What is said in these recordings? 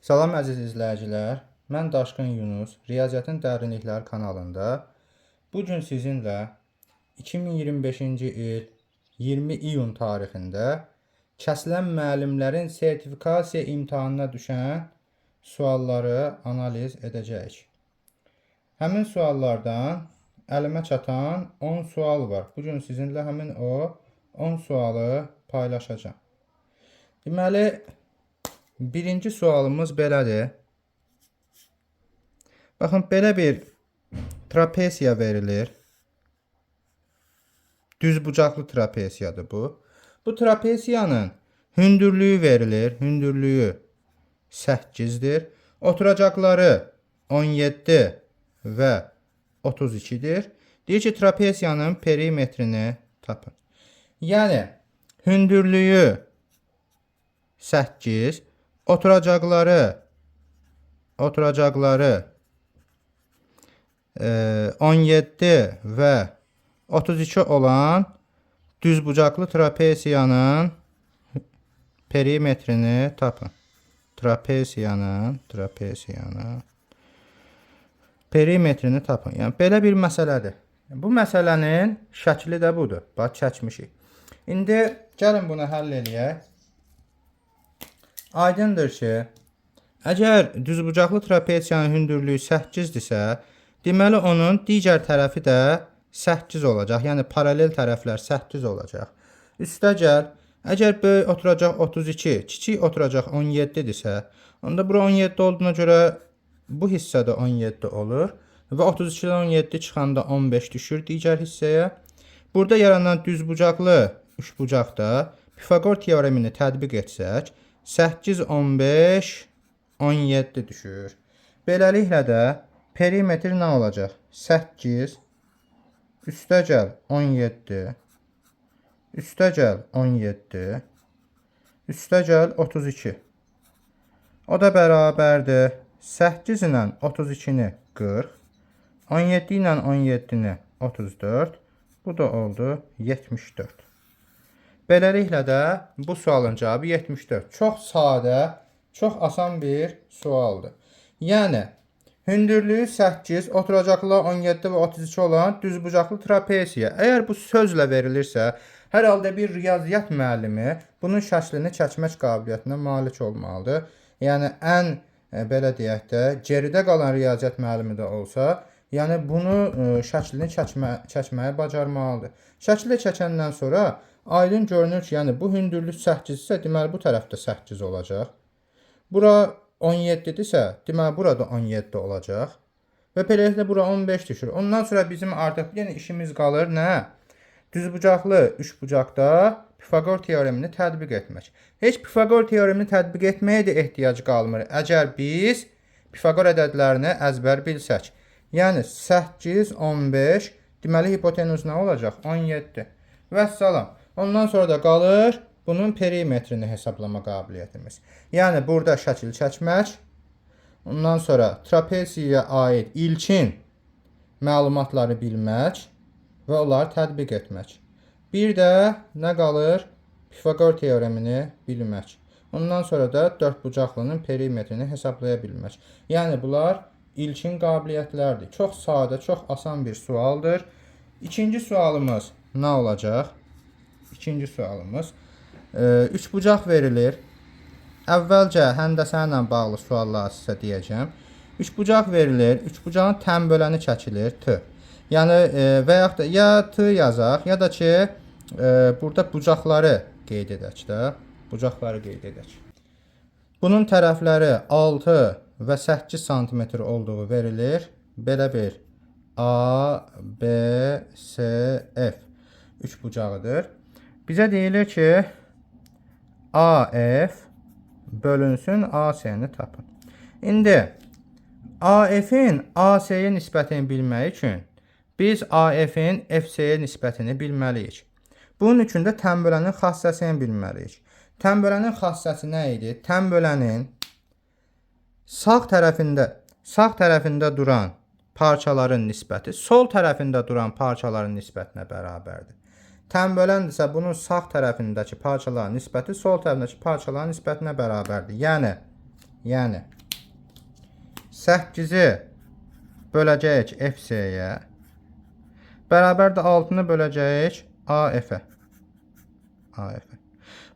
Salam əziz izləyicilər, mən Daşqın Yunus, Riyaziyyatın Dərinlikləri kanalında bugün sizinlə 2025-ci il 20 iyun tarixində kəsilən müəllimlərin sertifikasiya imtahanına düşən sualları analiz edəcəyik. Həmin suallardan əlimə çatan 10 sual var. Bugün sizinlə həmin o 10 sualı paylaşacağım. Deməli, birinci sualımız belədir. Baxın, belə bir trapesiya verilir. Düzbucaqlı trapesiyadır bu. Bu trapesiyanın hündürlüyü verilir. Hündürlüyü 8'dir. Oturacaqları 17 və 32'dir. Deyir ki, trapesiyanın perimetrini tapın. Yəni, hündürlüyü 8, oturacaqları 17 və 32 olan düzbucaqlı trapesiyanın perimetrini tapın. Trapesiyanın perimetrini tapın. Yəni belə bir məsələdir. Bu məsələnin şəkli də budur. Bax, çəkmişik. İndi gəlin bunu həll eləyək. Aydındır ki, əgər düzbucaqlı trapesiyanın hündürlüyü 8-dirsə, deməli onun digər tərəfi də 8 olacaq. Yəni paralel tərəflər 8 olacaq. Üstəgəl, əgər böyük oturacaq 32, kiçik oturacaq 17-dirsə, onda bura 17 olduğuna görə bu hissədə 17 olur və 32-dən 17 çıxanda 15 düşür digər hissəyə. Burada yaranan düzbucaqlı üçbucaqda Pifaqor teoremini tətbiq etsək, 8, 15, 17 düşür. Beləliklə də perimetr nə olacaq? 8, üstəgəl 17, üstəgəl 17, üstəgəl 32. O da bərabərdir. 8 ilə 32-ni 40, 17 ilə 17-ni 34, bu da oldu 74. Beləliklə də bu sualın cavabı 74. Çox sadə, çox asan bir sualdır. Yəni, hündürlüyü 8, oturacaqlar 17 və 32 olan düzbucaqlı trapesiya. Əgər bu sözlə verilirsə, hər halda bir riyaziyyat müəllimi bunun şəklini çəkmək qabiliyyətinə malik olmalıdır. Yəni, ən belə deyək də, geridə qalan riyaziyyat müəllimi də olsa, yəni bunu şəklini çəkməyi bacarmalıdır. Şəkli çəkəndən sonra aydın görünür ki, yəni bu hündürlük 8 isə, deməli bu tərəfdə 8 olacaq. Bura 17-dirsə, deməli burada 17 olacaq. Və beləliklə bura 15 düşür. Ondan sonra bizim artıq yenə işimiz qalır nə? Düzbucaqlı üçbucaqda Pifaqor teoremini tətbiq etmək. Heç Pifaqor teoremini tətbiq etməyə də ehtiyac qalmır. Əgər biz Pifaqor ədədlərini əzbər bilsək. Yəni 8, 15, deməli hipotenuz nə olacaq? 17. Vəssalam. Ondan sonra da qalır bunun perimetrini hesablama qabiliyyətimiz. Yəni burada şəkil çəkmək. Ondan sonra trapesiyaya aid ilkin məlumatları bilmək və onları tətbiq etmək. Bir də nə qalır? Pifaqor teoremini bilmək. Ondan sonra da dördbucaqlının perimetrini hesablaya bilmək. Yəni bunlar ilkin qabiliyyətlərdir. Çox sadə, çox asan bir sualdır. İkinci sualımız nə olacaq? İkinci sualımız. Üçbucaq verilir. Əvvəlcə həndəsə ilə bağlı suallar sizə deyəcəm. Üçbucaq verilir. Üçbucağın tənböləni çəkilir. T. Yəni və yaxud da ya T yazaq, ya da ki burada bucaqları qeyd edək də. Bucaqları qeyd edək. Bunun tərəfləri 6 və 8 sm olduğu verilir. Belə bir A, B, C, F üçbucağıdır. Bizə deyilir ki, AF bölünsün AC-ni tapın. İndi AF-in AC-yə nisbətini bilmək üçün biz AF-in FC-yə nisbətini bilməliyik. Bunun üçün də tənbölənin xassəsini bilməliyik. Tənbölənin xassəsi nə idi? Tənbölənin sağ tərəfində duran parçaların nisbəti sol tərəfində duran parçaların nisbətinə bərabərdir. Tənböləndirsə bunun sağ tərəfindəki parçaların nisbəti sol tərəfindəki parçaların nisbətinə bərabərdir. Yəni 8-i böləcəyik FC-yə. Bərabər də 6-nı böləcəyik AF-ə.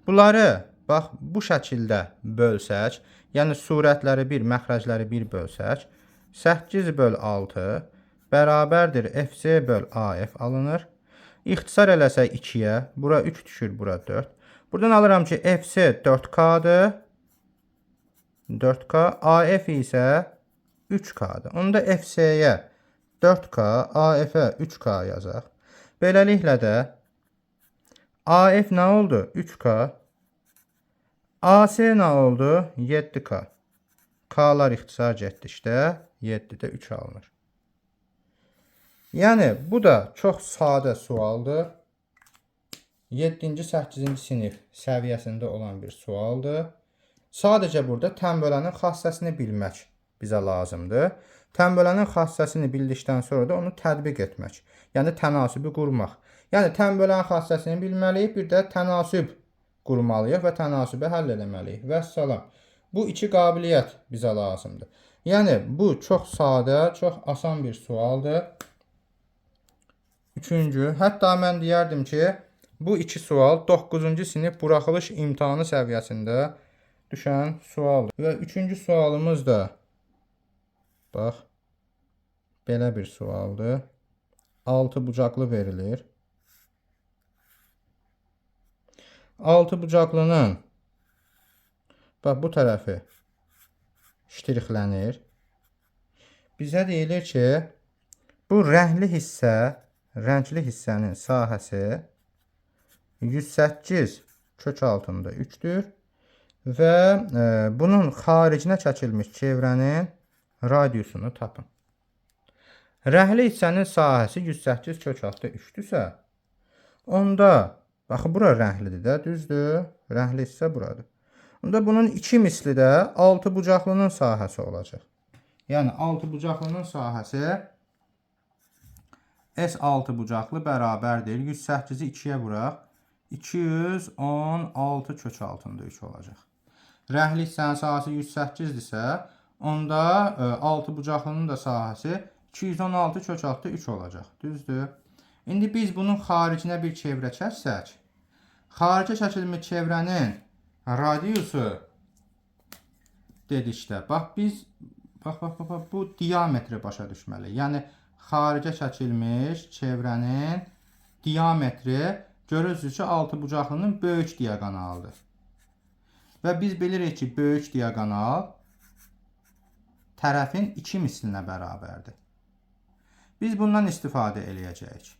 Bunları bax bu şəkildə bölsək, yəni surətləri 1, məxrəcləri 1 bölsək, 8 böl 6 bərabərdir FC böl AF alınır. İxtisar eləsək 2-yə, bura 3 düşür, bura 4. Buradan alıram ki, FC 4K-dır. 4K, AF isə 3K-dır. Onda FC-yə 4K, AF-ə 3K yazaq. Beləliklə də AF nə oldu? 3K. AC nə oldu? 7K. K'lar ixtisar getdi işte. 7-də 3 alınır. Yəni, bu da çox sadə sualdır. 7-ci, 8-ci sinif səviyyəsində olan bir sualdır. Sadəcə burada tənbölənin xassəsini bilmək bizə lazımdır. Tənbölənin xassəsini bildikdən sonra da onu tətbiq etmək. Yəni, tənasübü qurmaq. Yəni, tənbölənin xassəsini bilməliyik, bir də tənasüb qurmalıyıq və tənasübü həll eləməliyik. Vəssalam. Bu iki qabiliyyət bizə lazımdır. Yəni, bu çox sadə, çox asan bir sualdır. Üçüncü, hətta mən deyərdim ki, bu iki sual 9-cu sinif buraxılış imtahanı səviyyəsində düşən sualdır. Və üçüncü sualımız da, bax, belə bir sualdır. 6 bucaqlı verilir. 6 bucaqlının, bax, bu tərəfi ştrixlənir. Bizə deyilir ki, bu rəngli hissə, rəngli hissənin sahəsi 108 kök altında 3-dür və bunun xaricinə çəkilmiş çevrənin radiusunu tapın. Rəngli hissənin sahəsi 108 kök altında 3-dürsə, onda, baxın, bura rənglidir də, düzdür? Rəngli hissə buradır. Onda bunun 2 misli də 6 bucaqlının sahəsi olacaq. Yəni, 6 bucaqlının sahəsi S6 bucaqlı bərabərdir. 108-i 2-yə vuraq. 216 kök altında 3 olacaq. Rəngli hissənin sahəsi 108-dirsə, onda 6 bucaqlının da sahəsi 216 kök altında 3 olacaq. Düzdür? İndi biz bunun xaricinə bir çevrə çəksək, xaricə çəkilmiş çevrənin radiusu dedikdə, bax, biz bu diametri başa düşməliyik. Yəni, xaricə çəkilmiş çevrənin diametri görürsünüz ki, 6 bucaqlının böyük diaqonalıdır. Və biz bilirik ki, böyük diaqonal tərəfin 2 mislinə bərabərdir. Biz bundan istifadə eləyəcəyik.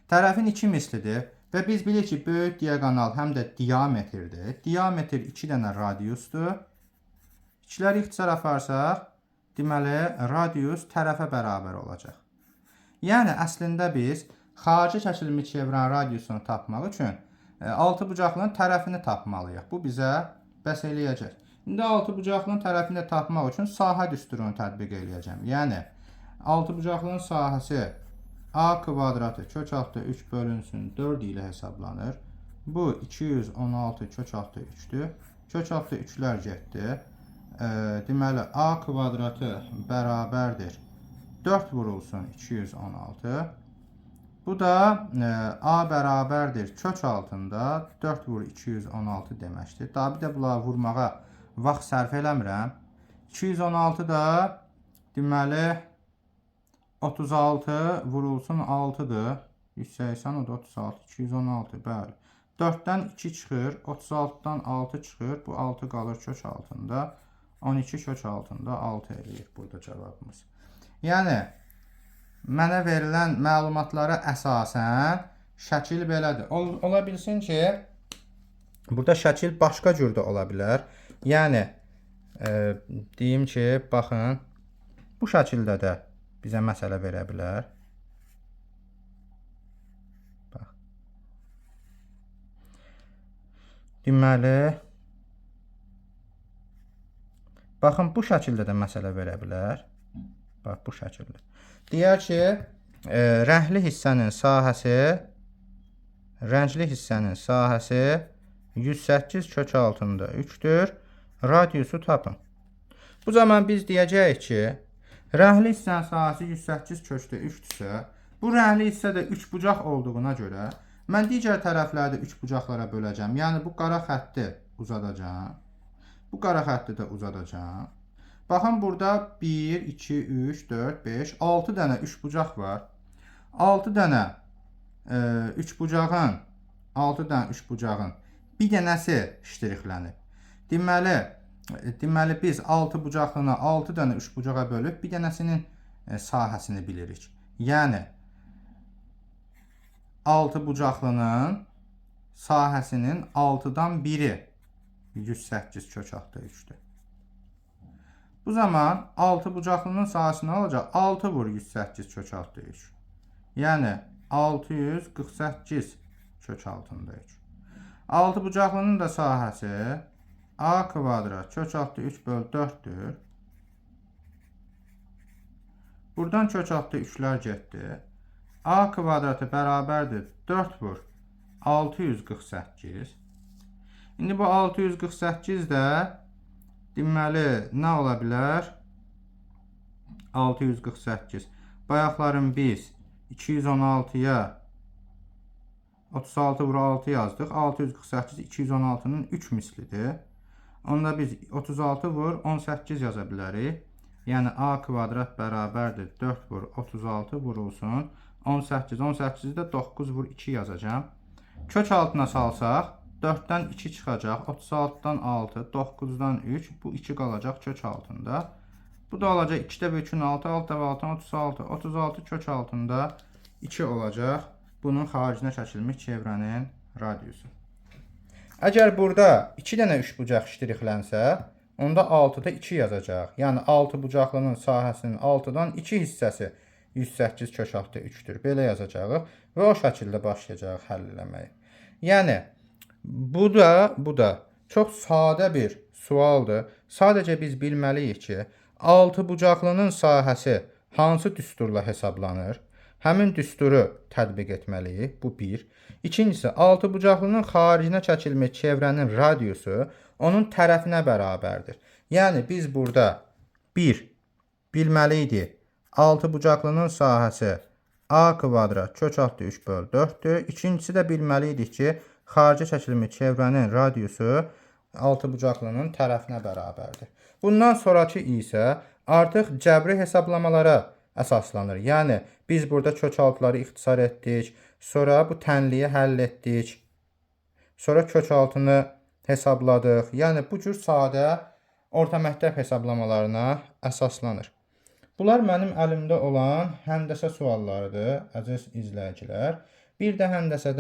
Tərəfin 2 mislidir və biz bilirik ki, böyük diaqonal həm də diametrdir. Diametr 2 dənə radiusdur. İkiləri ixtisar aparsaq, deməli, radius tərəfə bərabər olacaq. Yəni, əslində biz xaricə çəkilmiş çevrənin radiusunu tapmaq üçün 6 bucaqlının tərəfini tapmalıyıq. Bu bizə bəs eləyəcək. İndi 6 bucaqlının tərəfini tapmaq üçün sahə düsturunu tətbiq eləyəcəm. Yəni, 6 bucaqlının sahəsi A kvadratı kök altında 3 bölünsün 4 ilə hesablanır. Bu 216 kök altında 3-dür. Kök altında 3-lər getdi. Deməli, A kvadratı bərabərdir 4 vurulsun 216. Bu da A bərabərdir kök altında 4 vur 216 deməkdir. Daha bir də bunları vurmağa vaxt sərf eləmirəm. 216 da deməli 36 vurulsun 6-dır. 180 o da 36, 216, bəli. 4-dən 2 çıxır, 36-dan 6 çıxır. Bu 6 qalır kök altında. 12 kök altında 6 eləyir burada cavabımız. Yəni, mənə verilən məlumatlara əsasən şəkil belədir. Ola bilsin ki, burada şəkil başqa cür də ola bilər. Yəni, deyim ki, baxın, bu şəkildə də bizə məsələ verə bilər. Bax. Deməli, baxın, bu şəkildə də məsələ verə bilər. Bax, bu şəkildə. Deyər ki, rəngli hissənin sahəsi 108 kök altında 3-dür. Radiusu tapın. Bu zaman biz deyəcəyik ki, rəhli hissənin sahəsi 108/3-dürsə, bu rəhli hissə də 3 bucaq olduğuna görə mən digər tərəfləri də 3 bucaqlara böləcəm. Yəni bu qara xətti uzadacağam. Bu qara xətti də uzadacağam. Baxın burada 1, 2, 3, 4, 5, 6 dənə 3 bucaq var. 6 dənə 3 bucağın, 6 dənə 3 bucağın bir dənəsi ştrixlənib. Deməli biz 6 bucaqlını 6 dənə 3 bucağa bölüb bir dənəsinin sahəsini bilirik. Yəni 6 bucaqlının sahəsinin 6-dan 1-i 108/3-dür. Bu zaman 6 bucaqlının sahəsini alacaq. 6 vur 108/3. Yəni 648/3. 6 bucaqlının da sahəsi a kvadrat kök altı 3/4'dür. Buradan kök altı 3'lər getdi. A kvadratı bərabərdir 4 vur 648. İndi bu 648 də deməli nə ola bilər? 648. Bayaqların biz 216'ya 36 vur 6 yazdıq. 648 216'nın 3 mislidir. Onda biz 36 vur 18 yaza bilərik. Yəni a kvadrat bərabərdir 4 vur 36 vurulsun 18. 18'i də 9 vur 2 yazacağım. Kök altına salsaq 4'dən 2 çıxacaq. 36'dan 6, 9'dan 3. Bu 2 qalacaq kök altında. Bu da olacaq 2'də 3'ün 6, 6 və 6'dan 36. 36 kök altında 2 olacaq. Bunun xaricinə çəkilmiş çevrənin radiusu. Əgər burada 2 dənə 3 bucaq ştrixlənsə, onda 6'da 2 yazacaq. Yəni 6 bucaqlının sahəsinin 6'dan 2 hissəsi 108 kök altı 3'dür. Belə yazacağıq və o şəkildə başlayacağıq həll eləməyə. Yəni bu da çox sadə bir sualdır. Sadəcə biz bilməliyik ki, 6 bucaqlının sahəsi hansı düsturla hesablanır? Həmin düsturu tətbiq etməliyik. Bu bir. İkincisi, 6 bucaqlının xaricinə çəkilmiş çevrənin radiusu onun tərəfinə bərabərdir. Yəni biz burada 1 bilməliydik. 6 bucaqlının sahəsi a kvadrat kök altı 3/4'dür. İkincisi də bilməliydik ki, xarici çəkilmiş çevrənin radiusu 6 bucaqlının tərəfinə bərabərdir. Bundan sonraki isə artıq cəbri hesablamalara əsaslanır. Yəni biz burada kök altıları ixtisar etdik. Sonra bu tənliyi həll etdik. Sonra kök altını hesabladıq. Yəni bu cür sadə orta məktəb hesablamalarına əsaslanır. Bunlar mənim əlimdə olan həndəsə suallarıdır, əziz izləyicilər. Bir də həndəsə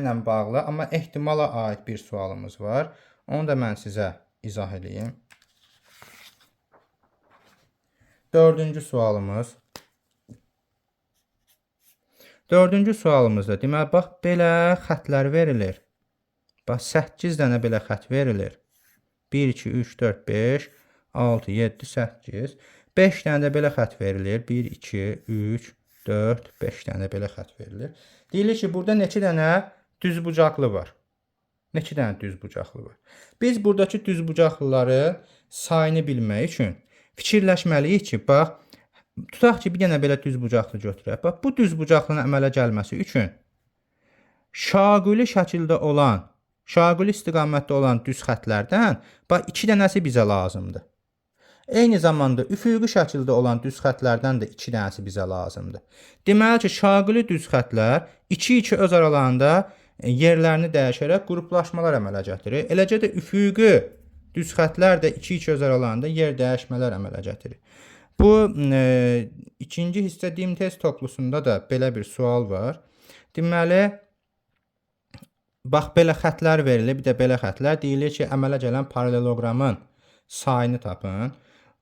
ilə bağlı, amma ehtimala aid bir sualımız var. Onu da mən sizə izah edeyim. Dördüncü sualımız. Dördüncü sualımızda deməli bax belə xətlər verilir. Bax 8 dənə belə xət verilir. 1 2 3 4 5 6 7 8 5 dənə də belə xət verilir. 1 2 3 4 5 dənə belə xət verilir. Deyilir ki, burada neçə dənə düzbucaqlı var? Neçə dənə düzbucaqlı var? Biz buradakı düzbucaqlıların sayını bilmək üçün fikirləşməliyik ki, bax, tutaq ki, bir dənə belə düzbucaqlı götürək. Bax, bu düzbucaqlının əmələ gəlməsi üçün şaquli şəkildə olan, şaquli istiqamətdə olan düz xətlərdən bax, 2 dənəsi bizə lazımdır. Eyni zamanda üfüqi şəkildə olan düz xətlərdən də 2 dənəsi bizə lazımdır. Deməli ki, şaquli düz xətlər 2-2 öz aralarında yerlərini dəyişərək qruplaşmalar əmələ gətirir. Eləcə də üfüqi düz xətlər də 2-2 öz aralarında yer dəyişmələr əmələ gətirir. Bu ikinci hissə dim test toplusunda da belə bir sual var. Deməli, bax belə xətlər verilir, bir də belə xətlər. Deyilir ki, əmələ gələn paralelogramın sayını tapın.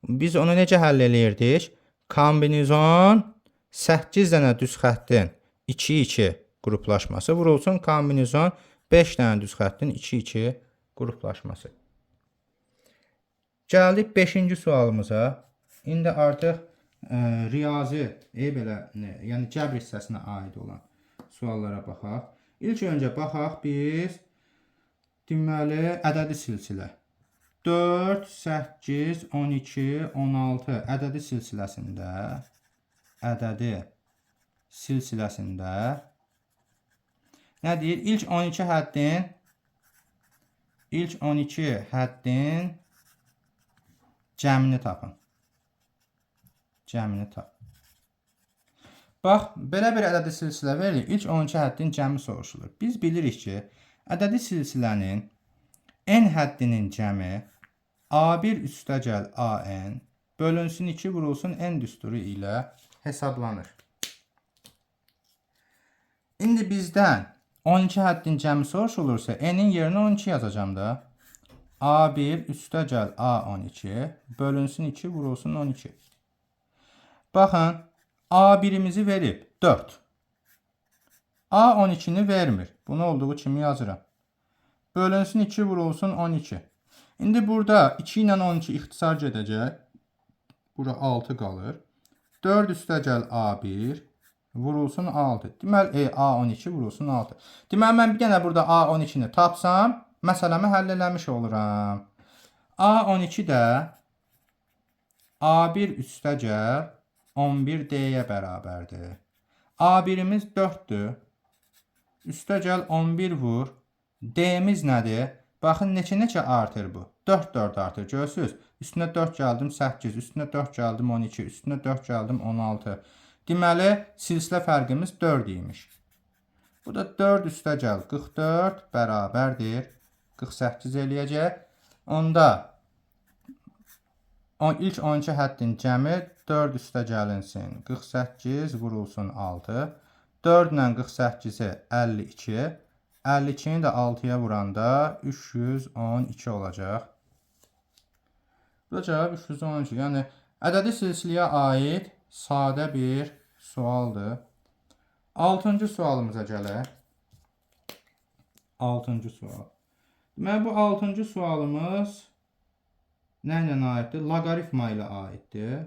Biz onu necə həll eləyirdik? Kombinizon 8 dənə düz xəttin 2-2 qruplaşması vurulsun. Kombinizon 5 dənə düz xəttin 2-2 qruplaşması. Gəldik 5-ci sualımıza. İndi artıq riyazi, yəni cəbr hissəsinə aid olan suallara baxaq. İlk öncə baxaq biz deməli ədədi silsilə. 4, 8, 12, 16 ədədi silsiləsində nə deyir? İlk 12 həddin cəmini tapın. Bax, belə bir ədədi silsilə verilir. İlk 12 həddin cəmi soruşulur. Biz bilirik ki, ədədi silsilənin n həddinin cəmi A1 üstəgəl AN bölünsün 2 vurulsun n düsturu ilə hesablanır. İndi bizdən 12 həddin cəmi soruşulursa, n-in yerinə 12 yazacağım da. A1 üstəgəl A12 bölünsün 2 vurulsun 12. Baxın, A1'imizi verib 4. A12'ni vermir. Bunu olduğu kimi yazıram. Bölünsün 2 vurulsun 12. İndi burada 2 ilə 12 ixtisar gedəcək. Bura 6 qalır. 4 üstəgəl A1 vurulsun 6. Deməli A12 vurulsun 6. Deməli mən bir dənə burada A12'ni tapsam, məsələmi həll eləmiş oluram. A12 də A1 üstəgəl 11D'yə bərabərdir. A1'imiz 4'dür. Üstəgəl 11 vur. D'miz nədir? Baxın, neçə artır bu? 4 artır. Görürsünüz? Üstünə 4 gəldim 8, üstünə 4 gəldim 12, üstünə 4 gəldim 16. Deməli, silsilə fərqimiz 4 imiş. Bu da 4 üstəgəl 44 bərabərdir 48 eləyəcək. Onda ilk 12 həddin cəmi 4 üstəgəlinsin 48 vurulsun 6. 4 ilə 48-i 52. 52'ni də 6'ya vuranda 312 olacaq. Bu da cavab 312. Yəni ədədi silsiləyə aid sadə bir sualdır. 6-cı sualımıza gələk. 6-cı sual. Deməli bu 6-cı sualımız nə ilə aiddir? Loqaritma ilə aiddir.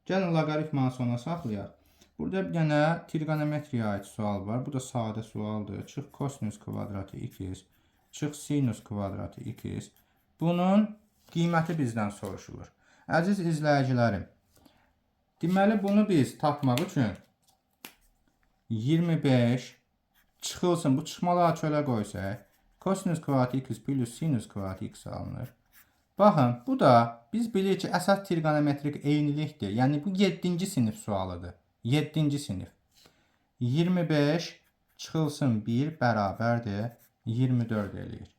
Gəlin loqaritmanı sona saxlayaq. Burada bir dənə trigonometriyə aid sual var. Bu da sadə sualdır. Çıx kosinus kvadratı x, çıx sinus kvadratı x. Bunun qiyməti bizdən soruşulur. Əziz izləyicilərim, deməli bunu biz tapmaq üçün 25 çıxılsın. Bu çıxmaları çölə qoysaq, kosinus kvadratı x plus sinus kvadratı x alınır. Baxın, bu da biz bilirik ki, əsas trigonometrik eynilikdir. Yəni bu 7-ci sinif sualıdır. 7-ci sinif. 25 çıxılsın 1 bərabərdir 24 eləyir.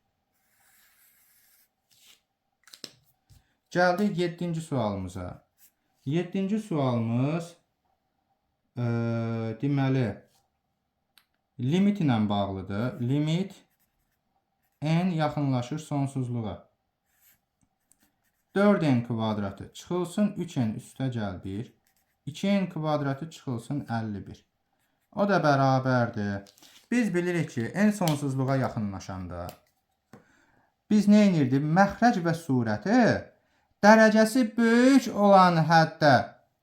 Gəldik 7-ci sualımıza. 7-ci sualımız deməli limit ilə bağlıdır. Limit n yaxınlaşır sonsuzluğa. 4n kvadratı çıxılsın 3n üstəgəl 1. 2n kvadratı çıxılsın 51. O da bərabərdir. Biz bilirik ki, n sonsuzluğa yaxınlaşanda biz nə edirdik? Məxrəc və surəti dərəcəsi böyük olan həddə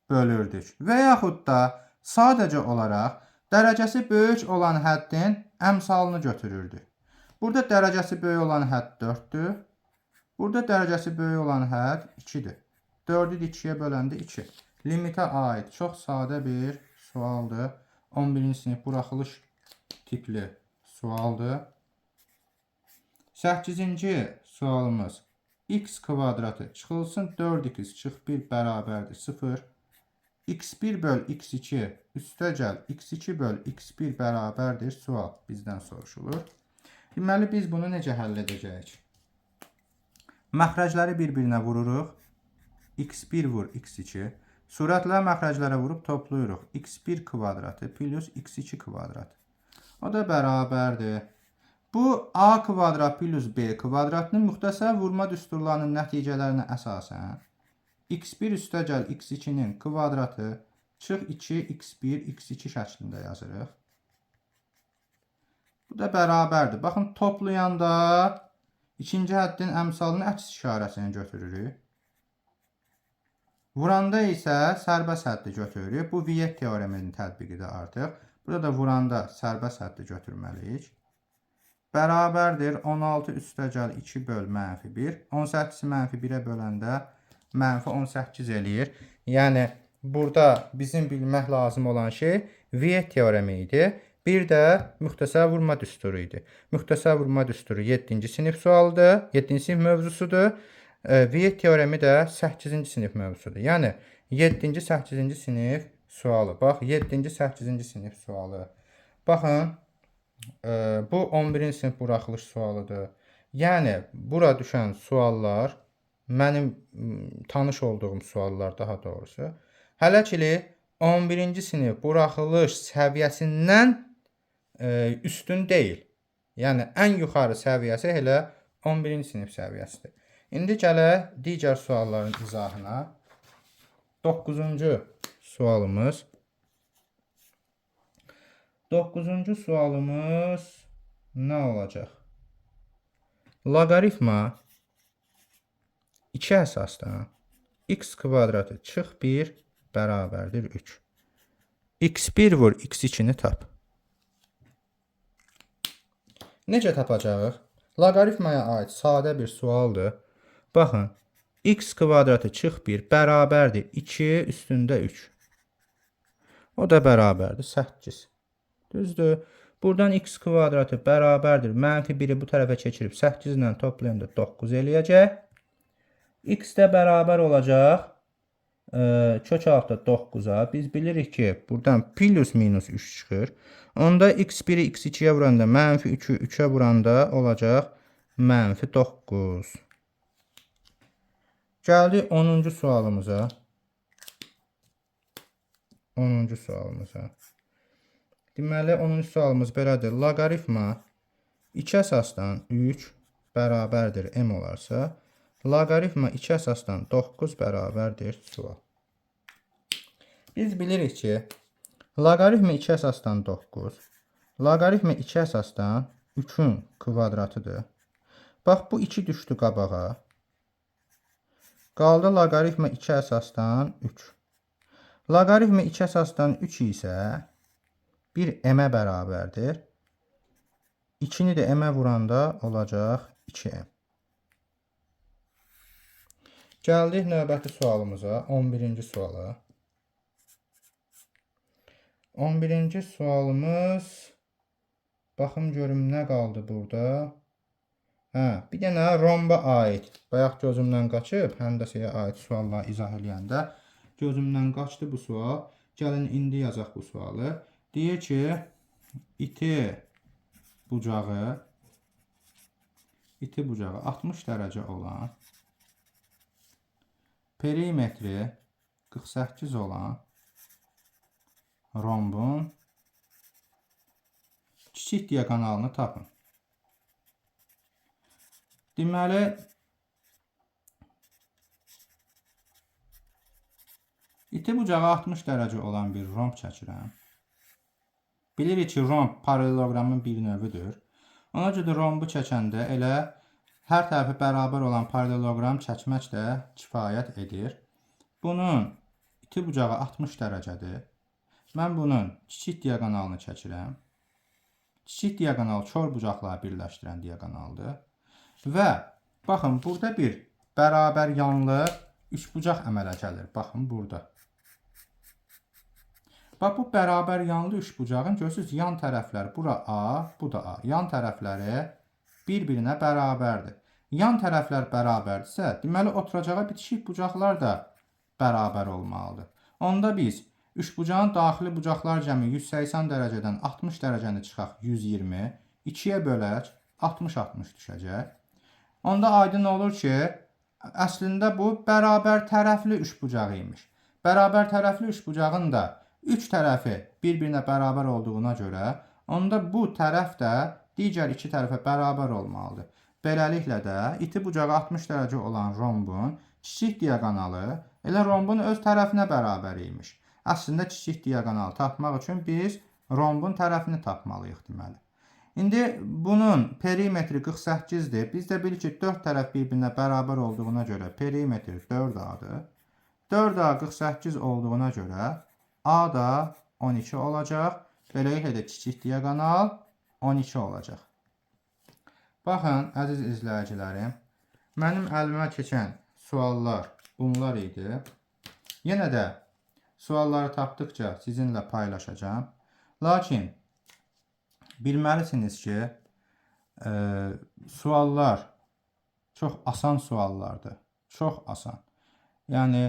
bölürdük. Və yaxud da sadəcə olaraq dərəcəsi böyük olan həddin əmsalını götürürdük. Burada dərəcəsi böyük olan hədd 4'dür. Burada dərəcəsi böyük olan hədd 2'dir. 4'ü 2'yə böləndə 2. Limitə aid çox sadə bir sualdır. 11-ci sinif buraxılış tipli sualdır. 8-ci sualımız x kvadratı çıxılsın 4x çıx 1 bərabərdir 0. x1 böl x2 üstəgəl x2 böl x1 bərabərdir sual bizdən soruşulur. Deməli biz bunu necə həll edəcəyik? Məxrəcləri bir-birinə vururuq. x1 vur x2. Surətləri məxrəclərə vurub toplayırıq. x1 kvadratı plus x2 kvadratı. O da bərabərdir. Bu a kvadrat plus b kvadratının müxtəsər vurma düsturlarının nəticələrinə əsasən x1 üstəgəl x2'nin kvadratı çıx 2 x1 x2 şəklində yazırıq. Bu da bərabərdir. Baxın, toplayanda ikinci həddin əmsalının əks işarəsini götürürük. Vuranda isə sərbəst həddi götürürük. Bu Viet teoreminin tətbiqidir artıq. Burada da vuranda sərbəst həddi götürməliyik. bərabərdir 16 üstəgəl 2 böl mənfi 1. 18-i mənfi 1-ə böləndə mənfi 18 eləyir. Yəni burada bizim bilmək lazım olan şey Viet teoremi idi. Bir də müxtəsər vurma düsturu idi. Müxtəsər vurma düsturu 7-ci sinif sualıdır, 7-ci sinif mövzusudur. Viet teoremi də 8-ci sinif mövzusudur. Yəni 7-ci, 8-ci sinif sualı. Bax, 7-ci, 8-ci sinif sualı. Baxın, bu 11-ci sinif buraxılış sualıdır. Yəni bura düşən suallar mənim tanış olduğum suallar daha doğrusu. Hələ ki 11-ci sinif buraxılış səviyyəsindən üstün deyil. Yəni ən yuxarı səviyyəsi elə 11-ci sinif səviyyəsidir. İndi gələk digər sualların izahına. 9-cu sualımız. 9-cu sualımız nə olacaq? Loqaritma 2 əsasdan x kvadratı çıx 1 bərabərdir 3. x1 vur x2-ni tap. Necə tapacağıq? Loqaritmaya aid sadə bir sualdır. Baxın, x kvadratı çıx 1 bərabərdir 2 üstündə 3. O da bərabərdir 8. Düzdür. Buradan x kvadratı bərabərdir. Mənfi 1-i bu tərəfə keçirib 8 ilə toplayanda 9 eləyəcək. X də bərabər olacaq. Kök altda 9-a. Biz bilirik ki, buradan plus minus 3 çıxır. Onda x1-i x2-yə vuranda, mənfi 3-ü 3-ə vuranda olacaq mənfi 9. Gəldi 10-cu sualımıza. 10-cu sualımıza. Deməli, 10-cu sualımız belədir. Loqaritma 2 əsasdan 3 bərabərdir m olarsa, loqaritma 2 əsasdan 9 bərabərdir sual. Biz bilirik ki, loqaritma 2 əsasdan 9, loqaritma 2 əsasdan 3-ün kvadratıdır. Bax, bu 2 düşdü qabağa. Qaldı loqaritma 2 əsasdan 3. Loqaritma 2 əsasdan 3 isə 1 m-ə bərabərdir. 2-ni də m-ə vuranda olacaq 2m. Gəldik növbəti sualımıza, 11-ci suala. 11-ci sualımız, baxım görüm nə qaldı burada. Bir dənə romba aid, bayaq gözümdən qaçıb, həndəsəyə aid suallar izah eləyəndə gözümdən qaçdı bu sual. Gəlin indi yazaq bu sualı. Deyir ki, iti bucağı 60 dərəcə olan, perimetri 48 olan rombun kiçik diaqonalını tapın. Deməli, iti bucağı 60 dərəcə olan bir romb çəkirəm. Bilirik ki, romb paraleloqramın bir növüdür. Ona görə rombu çəkəndə elə hər tərəfi bərabər olan paraleloqram çəkmək də kifayət edir. Bunun iti bucağı 60 dərəcədir. Mən bunun kiçik diaqonalını çəkirəm. Kiçik diaqonal kör bucaqları birləşdirən diaqonaldır. Və baxın, burada bir bərabər yanlı üçbucaq əmələ gəlir. Baxın, burada. Bax, bu bərabər yanlı üçbucağın görürsünüz, yan tərəfləri, bura A, bu da A. Yan tərəfləri bir-birinə bərabərdir. Yan tərəflər bərabərdirsə, deməli, oturacağı bitişik bucaqlar da bərabər olmalıdır. Onda biz üçbucağın daxili bucaqlar cəmi 180 dərəcədən 60 dərəcəni çıxaq 120, 2-yə bölək, 60-60 düşəcək. Onda aydın olur ki, əslində bu bərabər tərəfli üçbucaq imiş. Bərabər tərəfli üçbucağın da 3 tərəfi bir-birinə bərabər olduğuna görə, onda bu tərəf də digər iki tərəfə bərabər olmalıdır. Beləliklə də iti bucağı 60 dərəcə olan rombun kiçik diaqonalı elə rombun öz tərəfinə bərabər imiş. Əslində kiçik diaqonalı tapmaq üçün biz rombun tərəfini tapmalıyıq deməli. İndi bunun perimetri 48-dir. Biz də bilirik ki, 4 tərəf bir-birinə bərabər olduğuna görə perimetri 4A-dır. 4A 48 olduğuna görə A da 12 olacaq. Beləliklə də kiçik diaqonal 12 olacaq. Baxın, əziz izləyicilərim, mənim əlimə keçən suallar bunlar idi. Yenə də sualları tapdıqca sizinlə paylaşacağım. Lakin bilməlisiniz ki, suallar çox asan suallardır. Çox asan. Yəni,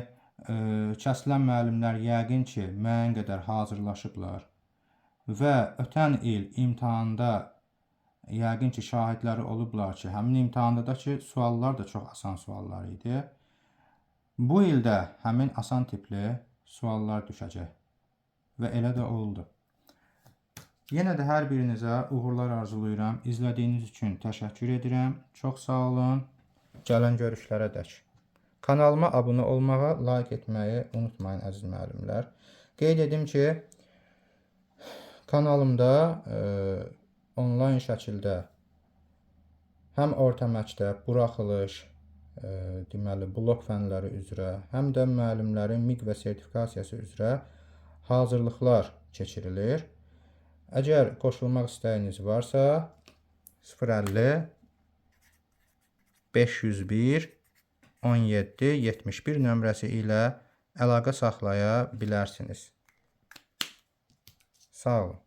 kəsilən müəllimlər yəqin ki, müəyyən qədər hazırlaşıblar və ötən il imtahanda yəqin ki, şahidləri olublar ki, həmin imtahandakı suallar da çox asan suallar idi. Bu ildə həmin asan tipli suallar düşəcək və elə də oldu. Yenə də hər birinizə uğurlar arzulayıram. İzlədiyiniz üçün təşəkkür edirəm. Çox sağ olun. Gələn görüşlərə dək. Kanalıma abunə olmağa, like etməyi unutmayın əziz müəllimlər. Qeyd edim ki, kanalımda onlayn şəkildə həm orta məktəb, buraxılış, deməli, blok fənləri üzrə, həm də müəllimlərin MİQ və sertifikasiyası üzrə hazırlıqlar keçirilir. Əgər qoşulmaq istəyiniz varsa 050 501 17 71 nömrəsi ilə əlaqə saxlaya bilərsiniz. Sağ olun.